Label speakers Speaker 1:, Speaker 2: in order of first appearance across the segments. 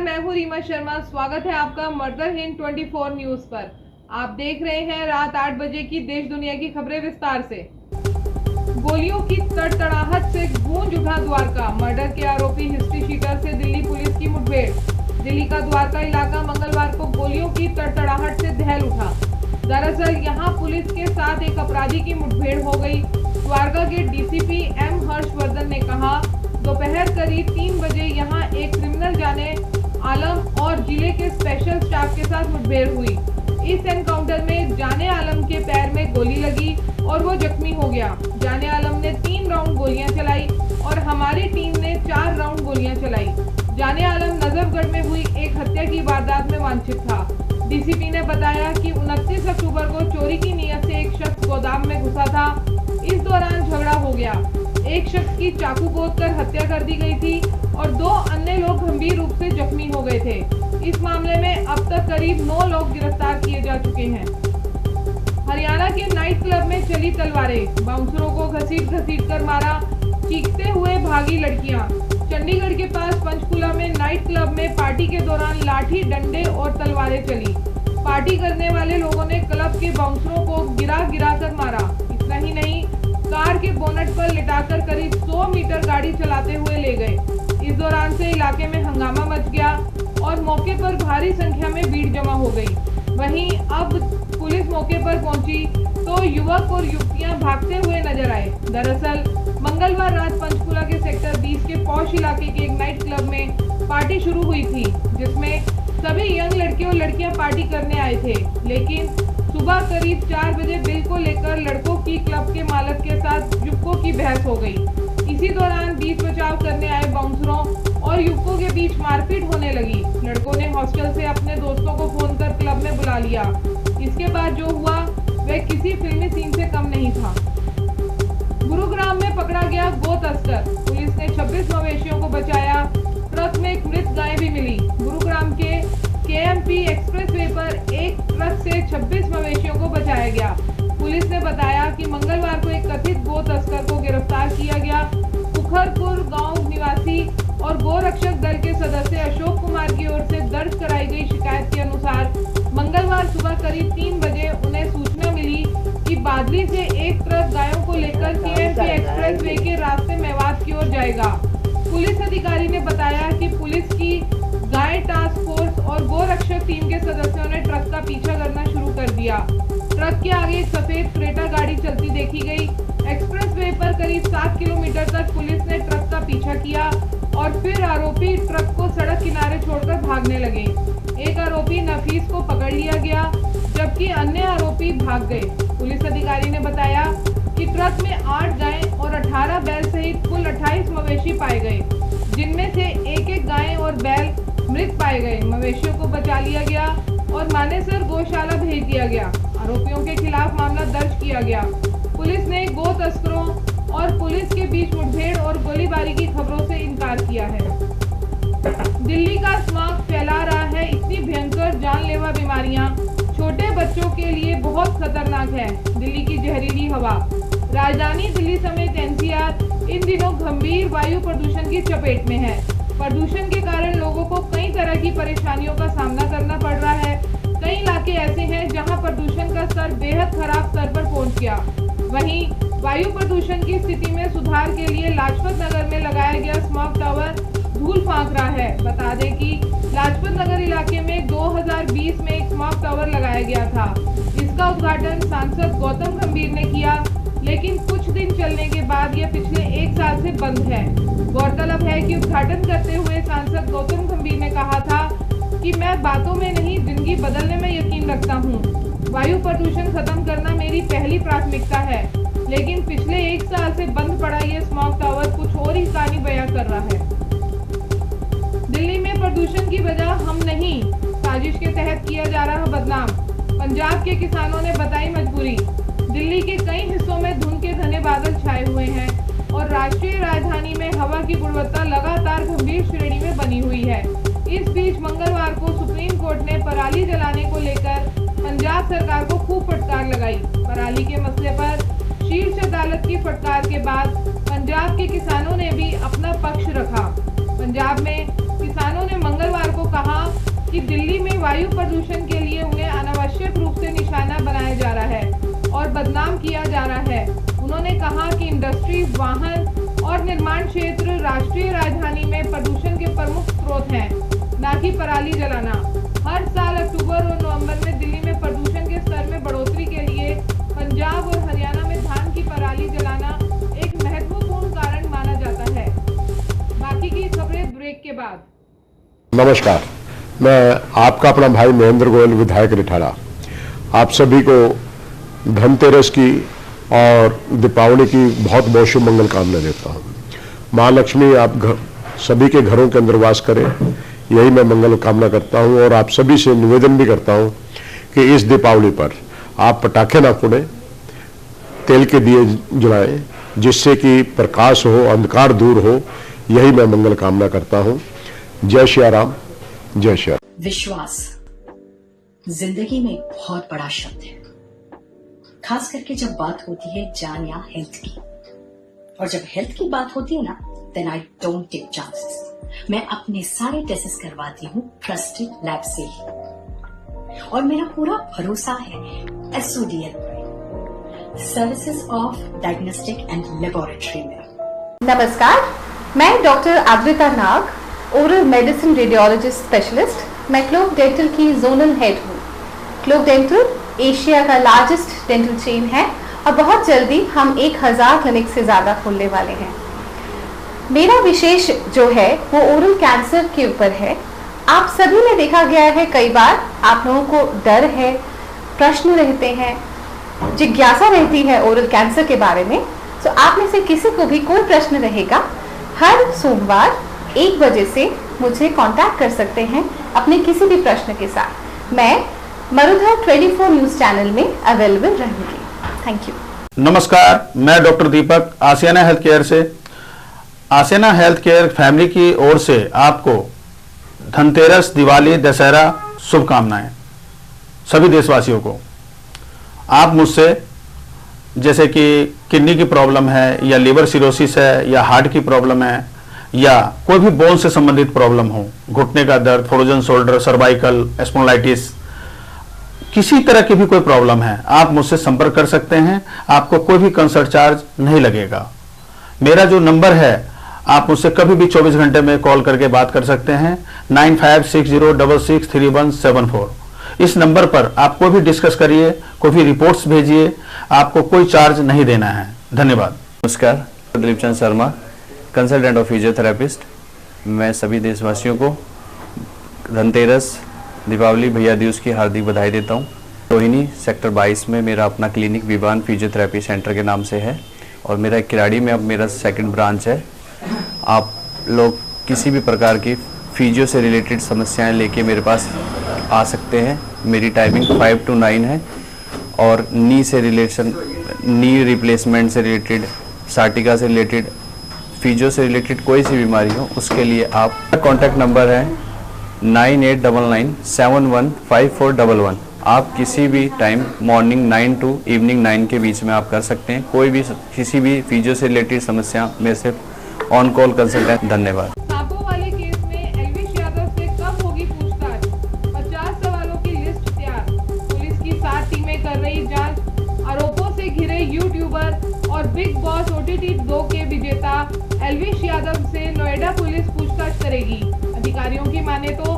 Speaker 1: मैं हूं रीमा शर्मा। स्वागत है आपका मर्दर हिंद 24 न्यूज पर। आप देख रहे हैं रात 8 बजे की देश दुनिया की खबरें विस्तार से। गोलियों की तड़तड़ाहट से गूंज उठा द्वारका। मर्डर के आरोपी हिस्ट्री शीटर से दिल्ली पुलिस की मुठभेड़। दिल्ली का द्वारका इलाका मंगलवार को गोलियों की तड़तड़ाहट से दहल उठा। दरअसल यहां पुलिस के साथ एक अपराधी की मुठभेड़ हो गई। द्वारका के डीसीपी एम हर्षवर्धन ने कहा, दोपहर करीब 3 बजे यहां एक क्रिमिनल जाने आलम और जिले के स्पेशल स्टाफ के साथ मुठभेड़ हुई। इस एनकाउंटर में जाने आलम के पैर में गोली लगी और वो जख्मी हो गया। जाने आलम ने 3 राउंड गोलियां चलाई और हमारी टीम ने 4 राउंड गोलियां चलाई। जाने आलम नजफगढ़ में हुई एक हत्या की वारदात में वांछित था। डीसीपी ने बताया कि 29 अक्टूबर को चोरी की नीयत से एक शख्स गोदाम में घुसा था। इस दौरान झगड़ा हो गया। एक शख्स की चाकू गोदकर हत्या कर दी गई थी और 2 अन्य लोग गंभीर रूप से जख्मी हो गए थे। इस मामले में अब तक करीब 9 लोग गिरफ्तार किए जा चुके हैं। हरियाणा के नाइट क्लब में चली तलवारें। बाउंसरों को घसीट कर मारा, चीखते हुए भागी लड़कियां। चंडीगढ़ के पास पंचकुला में नाइट क्लब में पार्टी के दौरान लाठी, डंडे और तलवारें चली। पार्टी करने वाले लोगों ने क्लब के बाउंसरों को गिरा कर मारा। इतना ही नहीं, कार के बोनट पर लिटाकर करीब 100 मीटर गाड़ी चलाते हुए ले गए। इस दौरान से इलाके में हंगामा मच गया और मौके पर भारी संख्या में भीड़ जमा हो गई। वहीं अब पुलिस मौके पर पहुंची तो युवक और युवतियां भागते हुए नजर आए। दरअसल मंगलवार रात पंचकुला के सेक्टर 20 के पौष इलाके के एक नाइट क्लब में पार्टी शुरू हुई थी, जिसमें सभी यंग लड़के और लड़कियां पार्टी करने आए थे। लेकिन सुबह करीब 4 बजे बिल को लेकर लड़कों की क्लब के मालिक के साथ युवकों की बहस हो गई। इसी दौरान बीच बचाव करने आए बाउंसरों और युवकों के बीच मारपीट होने लगी। लड़कों ने हॉस्टल से अपने दोस्तों को फोन कर क्लब में बुला लिया। इसके बाद जो हुआ वह किसी फिल्मी सीन से कम नहीं था। गुरुग्राम में पकड़ा गया गो तस्कर। पुलिस ने 26 मवेशियों को बचाया। ट्रक में एक मृत गाय भी मिली। गुरुग्राम के केएमपी एक्सप्रेसवे पर एक ट्रक से 26 मवेशियों को बचाया गया। पुलिस ने बताया कि मंगलवार को एक कथित गो तस्कर को गिरफ्तार किया गया। पुखरपुर गांव निवासी और गोरक्षक दल के सदस्य अशोक कुमार की ओर से दर्ज कराई गई शिकायत के अनुसार मंगलवार सुबह करीब 3 बजे उन्हें सूचना मिली कि बादली से एक ट्रक गायों को लेकर केएमपी एक्सप्रेसवे के रास्ते मेवात की ओर जाएगा। पुलिस अधिकारी ने बताया कि पुलिस की गाय टास्क फोर्स और गोरक्षक टीम के सदस्यों ने ट्रक का पीछा करना शुरू कर दिया। ट्रक के आगे एक सफेद क्रेटा गाड़ी चलती देखी गई। एक्सप्रेसवे पर करीब 7 किलोमीटर तक पुलिस ने ट्रक का पीछा किया और फिर आरोपी ट्रक को सड़क किनारे छोड़कर भागने लगे। एक आरोपी नफीस को पकड़ लिया गया, जबकि अन्य आरोपी भाग गए। पुलिस अधिकारी ने बताया कि ट्रक में 8 गाय और 18 बैल सहित कुल 28 मवेशी पाए गए, जिनमें से एक गाय और बैल मृत पाए गए। मवेशियों को बचा लिया गया और मानेसर गौशाला भेज दिया गया। आरोपियों के खिलाफ मामला दर्ज किया गया। पुलिस ने गो तस्करों और पुलिस के बीच मुठभेड़ और गोलीबारी की खबरों से इनकार किया है। दिल्ली का स्मॉग फैला रहा है इतनी भयंकर जानलेवा बीमारियां, छोटे बच्चों के लिए बहुत खतरनाक है। दिल्ली की जहरीली हवा। राजधानी दिल्ली समेत एनसीआर इन दिनों गंभीर वायु प्रदूषण की चपेट में है। प्रदूषण के कारण लोगों को कई तरह की परेशानियों का सामना करना पड़ रहा है। कई इलाके ऐसे हैं जहां प्रदूषण का स्तर बेहद खराब स्तर पर पहुंच गया। वहीं वायु प्रदूषण की स्थिति में सुधार के लिए लाजपत नगर में लगाया गया स्मॉग टावर धूल फांक रहा है। बता दें कि लाजपत नगर इलाके में 2020 में एक स्मॉग टावर लगाया गया था। इसका उद्घाटन सांसद गौतम गंभीर ने किया, लेकिन कुछ दिन चलने के बाद यह पिछले 1 साल से बंद है। गौरतलब है कि उद्घाटन करते हुए सांसद गौतम गंभीर ने कहा था कि मैं बातों में नहीं, जिंदगी बदलने में यकीन रखता हूं। वायु प्रदूषण खत्म करना मेरी पहली प्राथमिकता है। लेकिन पिछले 1 साल से बंद पड़ा यह स्मॉग टावर कुछ और ही कहानी बयां कर रहा है। दिल्ली में प्रदूषण की वजह हम नहीं, साजिश के तहत किया जा रहा बदनाम। पंजाब के किसानों ने बताई मजबूरी। दिल्ली के कई हिस्सों में धुंध के घने बादल छाए हुए हैं और राष्ट्रीय राजधानी में हवा की गुणवत्ता लगातार गंभीर श्रेणी में बनी हुई है। इस बीच मंगलवार को सुप्रीम कोर्ट ने पराली जलाने को लेकर पंजाब सरकार को खूब फटकार लगाई। पराली के मसले पर शीर्ष अदालत की फटकार के बाद पंजाब के किसानों ने भी अपना पक्ष रखा। पंजाब में किसानों ने मंगलवार को कहा बदनाम किया जा रहा है। उन्होंने कहा कि इंडस्ट्रीज, वाहन और निर्माण क्षेत्र राष्ट्रीय राजधानी में प्रदूषण के प्रमुख स्रोत हैं, न कि पराली जलाना। हर साल अक्टूबर और नवंबर में दिल्ली में प्रदूषण के स्तर में बढ़ोतरी के लिए पंजाब और हरियाणा में धान की पराली जलाना एक महत्वपूर्ण कारण माना जाता है। बाकी की खबरें ब्रेक के बाद।
Speaker 2: नमस्कार, मैं आपका अपना भाई महेंद्र गोयल, विधायक रिठाड़ा, आप सभी को धनतेरस की और दीपावली की बहुत बहुत शुभ मंगल कामना देता हूँ। माँ लक्ष्मी आप सभी के घरों के अंदर वास करें, यही मैं मंगल कामना करता हूँ। और आप सभी से निवेदन भी करता हूँ कि इस दीपावली पर आप पटाखे ना फोड़ें, तेल के दिए जलाएं, जिससे कि प्रकाश हो, अंधकार दूर हो, यही मैं मंगल कामना करता हूँ। जय श्री राम, जय श्री राम।
Speaker 3: विश्वास जिंदगी में बहुत बड़ा शब्द है, खास करके जब बात होती है जान या हेल्थ की। और जब हेल्थ की बात होती है ना, then I don't take chances. मैं अपने सारे टेस्ट करवाती हूँ ट्रस्टेड लैब से ही, और मेरा पूरा भरोसा है SODL services of diagnostic and laboratory में।
Speaker 4: नमस्कार, मैं डॉक्टर आद्रिता नाग, ओरल मेडिसिन रेडियोलॉजिस्ट स्पेशलिस्ट। मैं क्लोक डेंटल की जोनल हेड हूँ। क्लोक डेंटल एशिया का लार्जेस्ट डेंटल चेन है और बहुत जल्दी हम 1000 क्लिनिक से ज़्यादा खोलने वाले हैं। मेरा विशेष जो है वो ओरल कैंसर के ऊपर है। आप सभी ने देखा गया है, कई बार आप लोगों को डर है, प्रश्न रहते हैं, जिज्ञासा रहती है ओरल कैंसर के बारे में। तो आप में से किसी को भी कोई प्रश्न रहेगा, हर सोमवार 1 बजे से मुझे कांटेक्ट कर सकते हैं अपने किसी भी प्रश्न के साथ। मैं मरुधर 24 न्यूज़ चैनल में अवेलेबल रहूंगी। Thank you.
Speaker 5: नमस्कार, मैं डॉक्टर दीपक, आसियाना हेल्थ केयर से। आसियाना हेल्थ केयर फैमिली की ओर से आपको धनतेरस, दिवाली, दशहरा शुभकामनाएं सभी देशवासियों को। आप मुझसे जैसे कि किडनी की प्रॉब्लम है, या लिवर सिरोसिस है, या हार्ट की प्रॉब्लम है, या कोई भी बोन से संबंधित प्रॉब्लम हो, घुटने का दर्द, फ्रोजन शोल्डर, सर्वाइकल, स्पॉन्डिलाइटिस, किसी तरह की भी कोई प्रॉब्लम है, आप मुझसे संपर्क कर सकते हैं। आपको कोई भी कंसल्ट चार्ज नहीं लगेगा। मेरा जो नंबर है, आप मुझसे कभी भी 24 घंटे में कॉल करके बात कर सकते हैं, 9560663174। इस नंबर पर आप कोई भी डिस्कस करिए, कोई भी रिपोर्ट्स भेजिए, आपको कोई चार्ज नहीं देना है। धन्यवाद।
Speaker 6: नमस्कार, दिलीप चंद शर्मा, कंसल्टेंट और फिजियोथेरेपिस्ट। मैं सभी देशवासियों को धनतेरस, दीपावली, भैया दूज की हार्दिक बधाई देता हूँ। रोहिणी सेक्टर 22 में मेरा अपना क्लिनिक विवान फिजियोथेरेपी सेंटर के नाम से है, और मेरा किराड़ी में अब मेरा 2nd ब्रांच है। आप लोग किसी भी प्रकार की फिजियो से रिलेटेड समस्याएं लेके मेरे पास आ सकते हैं। मेरी टाइमिंग 5 to 9 है, और नी रिप्लेसमेंट से रिलेटेड, साटिका से रिलेटेड, फिजियो से रिलेटेड कोई सी बीमारी हो, उसके लिए आप कॉन्टैक्ट नंबर है 9899715411। आप किसी भी टाइम मॉर्निंग 9 to इवनिंग 9 के बीच में आप कर सकते हैं। कोई भी किसी भी फिजियो से रिलेटेड समस्या मेरे से ऑन कॉल कंसल्टेंट। धन्यवाद।
Speaker 1: सांपों वाले केस में एल्विश यादव से कब होगी पूछताछ? 50 सवालों की लिस्ट तैयार। पुलिस की 7 टीमें कर रही जांच। आरोपों से घिरे यूट्यूबर और बिग बॉस OTT 2 के विजेता एल्विश यादव से नोएडा पुलिस पूछताछ करेगी। अधिकारियों की माने तो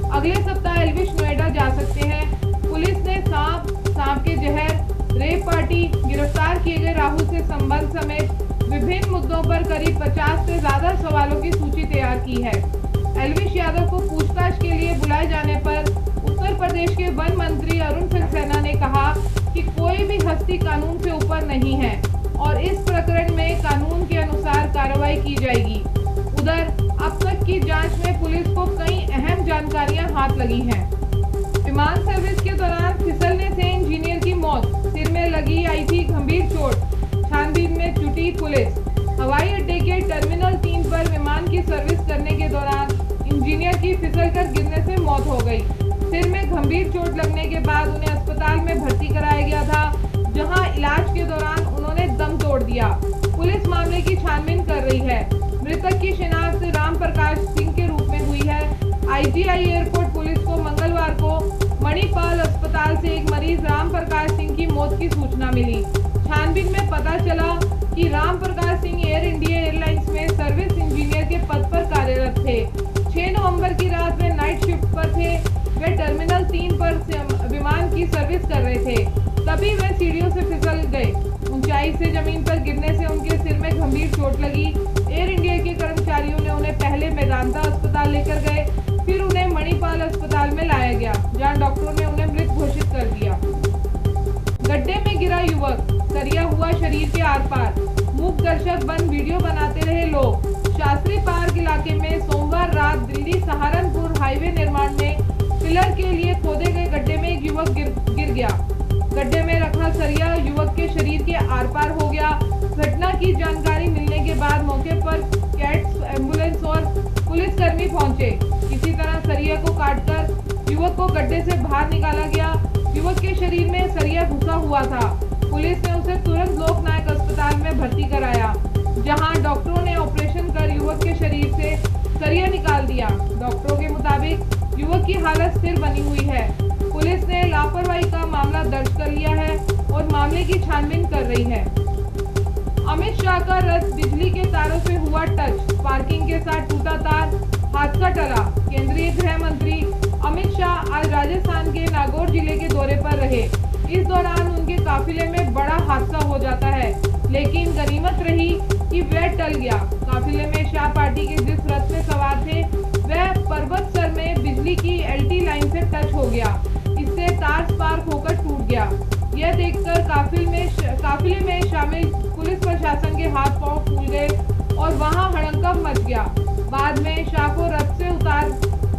Speaker 1: अगले सप्ताह एल्विश नोएडा जा सकते हैं। पुलिस ने सांप के जहर, रेप पार्टी, गिरफ्तार किए गए राहुल से संबंध समेत विभिन्न मुद्दों पर करीब 50 से ज्यादा सवालों की सूची तैयार की है। एल्विश यादव को पूछताछ के लिए बुलाए जाने पर उत्तर प्रदेश के वन मंत्री अरुण सक्सेना ने कहा कि कोई भी हस्ती कानून से ऊपर नहीं है और इस प्रकरण में कानून के अनुसार कार्रवाई की जाएगी। उधर अब तक की जांच में पुलिस को कई अहम जानकारियां हाथ लगी हैं। विमान सर्विस के दौरान फिसलने से इंजीनियर की मौत, सिर में लगी आई थी गंभीर चोट, छानबीन में जुटी पुलिस। हवाई अड्डे के टर्मिनल 3 पर विमान की सर्विस करने के दौरान इंजीनियर की फिसलकर गिरने से मौत हो गई। सिर में गंभीर चोट लगने के बाद उन्हें अस्पताल में भर्ती कराया गया था, जहां इलाज के दौरान उन्होंने दम तोड़ दिया। पुलिस मामले की छानबीन कर रही है। मृतक की शिनाख्त राम प्रकाश सिंह के रूप में हुई है। IGI एयरपोर्ट पुलिस को मंगलवार को मणिपाल अस्पताल अस्पताल से एक मरीज राम प्रकाश सिंह की मौत की सूचना मिली। छानबीन में पता चला कि Ram Prakash Singh air India airlines में सर्विस इंजीनियर के पद पर कार्यरत थे। 6 नवंबर की रात वे नाइट शिफ्ट पर थे। वे टर्मिनल 3 पर विमान की सर्विस कर रहे थे, तभी वे सीढ़ियों से फिसल गए। ऊंचाई से जमीन पर गिरने से उनके सिर में गंभीर चोट लगी। एयर इंडिया के कर्मचारियों ने उन्हें पहले मेदांता अस्पताल लेकर गए, फिर उन्हें मणिपाल अस्पताल में लाया गया, जहां डॉक्टरों ने उन्हें मृत घोषित कर दिया। गड्ढे में गिरा युवक, सरिया हुआ शरीर के आर पार, मूक दर्शक बन वीडियो बनाते रहे लोग। शास्त्री पार्क इलाके में सोमवार रात दिल्ली सहारनपुर हाईवे निर्माण में पिलर के लिए खोदे गए गड्ढे में एक युवक गिर गया। गड्ढे में रखा सरिया युवक के शरीर के आर पार हो गया। घटना की जानकारी मिलने के बाद मौके पर कैट्स, एम्बुलेंस और पुलिसकर्मी पहुंचे। किसी तरह सरिया को काटकर युवक को गड्ढे से बाहर निकाला गया। युवक के शरीर में सरिया घुसा हुआ था। पुलिस ने उसे तुरंत लोकनायक अस्पताल में भर्ती कराया, जहां डॉक्टरों ने ऑपरेशन कर युवक के शरीर से सरिया निकाल दिया। डॉक्टरों के मुताबिक युवक की हालत स्थिर बनी हुई है। पुलिस ने लापरवाही का मामला दर्ज कर लिया है और मामले की छानबीन कर रही है। अमित शाह का रथ बिजली के तारों से हुआ टच, पार्किंग के साथ टूटा तार, हादसा टला। केंद्रीय गृह मंत्री अमित शाह आज राजस्थान के नागौर जिले के दौरे पर रहे। इस दौरान उनके काफिले में बड़ा हादसा हो जाता है, लेकिन गनीमत रही कि वह टल गया। काफिले में शाह पार्टी के जिस रथ में सवार थे वह पर्वत सर में बिजली की एलटी लाइन से टच हो गया। इससे तार स्पार्क होकर टूट गया। यह देखकर काफिले में शामिल पुलिस प्रशासन के हाथ पांव फूल गए और वहां हड़कंप मच गया। बाद में शाह को रथ से उतार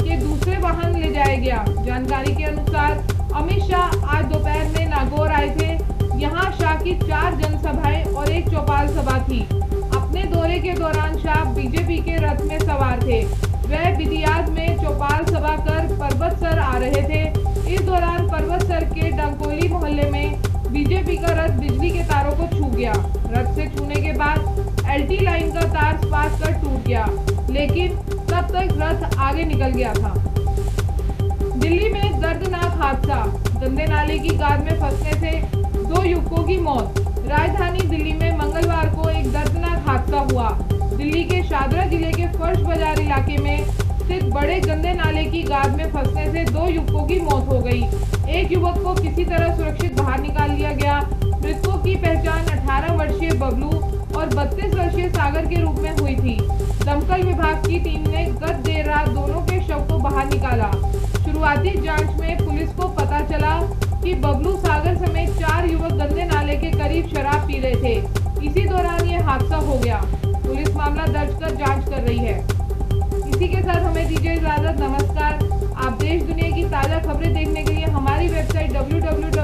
Speaker 1: के दूसरे वाहन ले जाया गया। जानकारी के अनुसार अमित शाह आज दोपहर में नागौर आए थे। यहाँ शाह की 4 जनसभाएं और एक चौपाल सभा थी। अपने दौरे के दौरान शाह बीजेपी के रथ में सवार थे। वह बिदियाद में चौपाल सभा कर पर्वतसर आ रहे थे। इस दौरान पर्वतसर के डंकोली मोहल्ले में बीजेपी का रथ बिजली के तारों को छू गया। रथ से छूने के बाद एलटी लाइन का तार स्पार्क कर टूट गया, लेकिन तब तक रथ आगे निकल गया था। दिल्ली में दर्दनाक हादसा, गंदे नाले की गाद में फंसने से 2 युवकों की मौत। राजधानी दिल्ली में मंगलवार को एक दर्दनाक हादसा हुआ। दिल्ली के शादरा जिले के फर्श बाजार इलाके में स्थित बड़े गंदे नाले की गाद में फंसने से 2 युवकों की मौत हो गई। एक युवक को किसी तरह सुरक्षित बाहर निकाल लिया गया। मृतकों की पहचान 18 वर्षीय बबलू और 32 वर्षीय सागर के रूप में हुई थी। दमकल विभाग की टीम ने गत देर रात दोनों के शव को बाहर निकाला। शुरुआती जांच में पुलिस को पता चला कि बबलू सागर समेत 4 युवक गंदे नाले के करीब शराब पी रहे थे। इसी दौरान ये हादसा हो गया। पुलिस मामला दर्ज कर जांच कर रही है। इसी के साथ हमें दीजिए इजाजत। नमस्कार। आप देश दुनिया की ताजा खबरें देखने के लिए हमारी वेबसाइट www